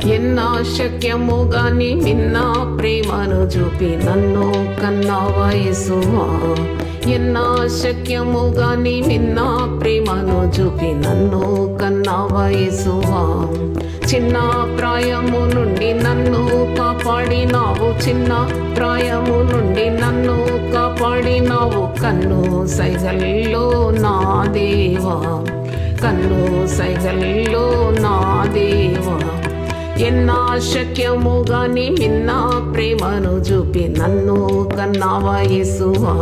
ఎన్నా శక్యము గాని మిన్న ప్రేమను చూపి నన్ను కన్నావా యేసువా. ఎన్నా శక్యము గాని మిన్న ప్రేమను చూపి నన్ను కన్నావా యేసువా. చిన్న ప్రాయము నుండి నన్ను కాపాడినావు, చిన్న ప్రాయము నుండి నన్ను కాపాడినావు. కన్ను సైగల్లో నా దేవా, కన్ను సైగల్లో నా దేవా. ఎన్నా శక్యము గాని మిన్న ప్రేమను చూపి నన్ను కన్నావా యేసువా.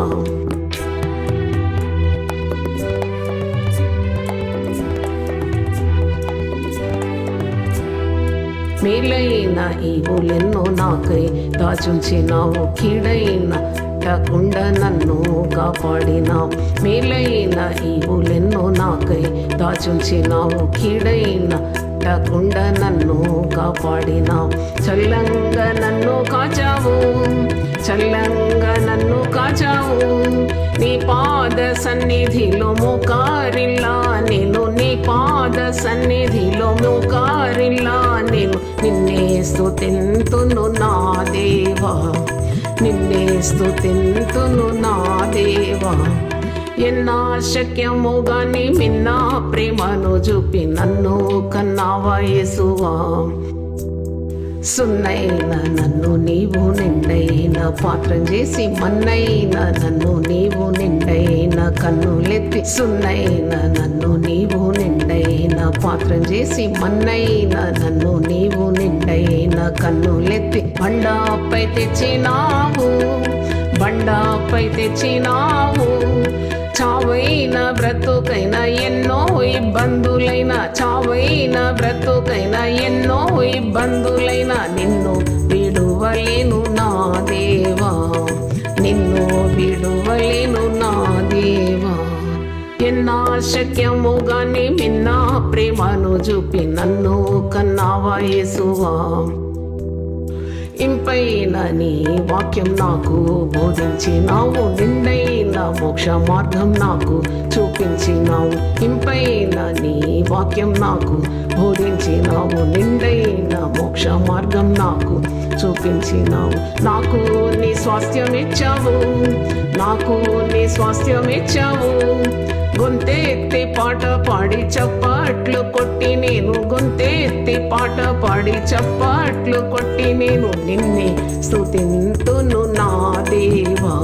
మేలైన ఈవులెన్నో నాకై దాచుంచినావు, కీడైన తకుండా నన్ను కాపాడినావు. మేలైన ఈవులెన్నో నాకై దాచుంచినావు, కీడైన తకుండా నన్ను కాపాడినావు. చల్లంగా నన్ను కాచావు, చల్లంగా నన్ను కాచావు. నీ పాద సన్నిధిలో మోకారిల్లా నేను, నీ పాద సన్నిధిలో మోకారిల్లా నేను. నిన్నే స్తుతింతును నా దేవా, నిన్నే స్తుతింతును నా దేవా. ఎన్నా శక్యము గాని మిన్న ప్రేమను చూపి నన్ను కన్నావా యేసువా. సున్నైన నన్ను నీవు నిండైన పాత్రం చేసి, మన్నైన నన్ను నీవు నిండైన కన్నులెత్తి. సున్నైన నన్ను నీవు నిండైన పాత్రం చేసి, మన్నైన నన్ను నీవు నిండైన కన్నులెత్తి. బండపై తెచ్చినావు, బండపై తెచ్చినావు. చావైన బ్రతుకైన ఎన్నో ఇబ్బందులైన, చావైన బ్రతుకైన ఎన్నో ఇబ్బందులైన నిన్ను విడువలేను నా దేవా, నిన్ను విడువలేను నా దేవా. ఎన్నా శక్యము గాని మిన్న ప్రేమను చూపి నన్ను కన్నావా యేసువా. ఇంపైన నీ వాక్యం నాకు బోధించినావు, నిండైన మోక్ష మార్గం నాకు చూపించినావు. ఇంపైన నీ వాక్యం నాకు బోధించినావు, నిండైన మోక్ష మార్గం నాకు చూపించినావు. నాకు నీ స్వాస్థ్యం ఇచ్చావు, నాకు నీ స్వాస్థ్యం ఇచ్చావు. గొంతెత్తి పాట పాడి చప్పట్లు కొట్టి నేను, గొంతెత్తి పాట పాడి చప్పట్లు కొట్టి నేను నిన్నే స్తుతింతును నా దేవా,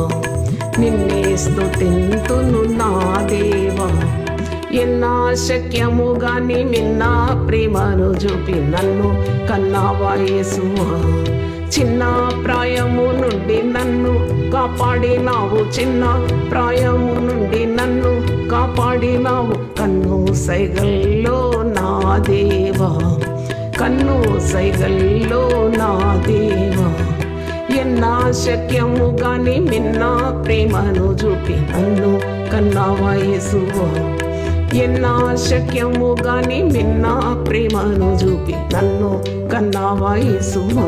నిన్నే స్తుతింతును నా దేవా. ఎన్నా శక్యము గాని మిన్న ప్రేమను చూపి నన్ను కన్నావా యేసువా. చిన్న ప్రాయము నుండి నన్ను కాపాడినావు, చిన్న ప్రాయము నుండి నన్ను కాపాడినావు. కన్ను సైగల్లో నా దేవా, కన్ను సైగల్లో నా దేవా. ఎన్నా శక్యము గాని మిన్న ప్రేమను చూపి నన్ను కన్నావా యేసువా. ఎన్నా శక్యము గాని మిన్న ప్రేమను చూపి నన్ను కన్నావా యేసువా.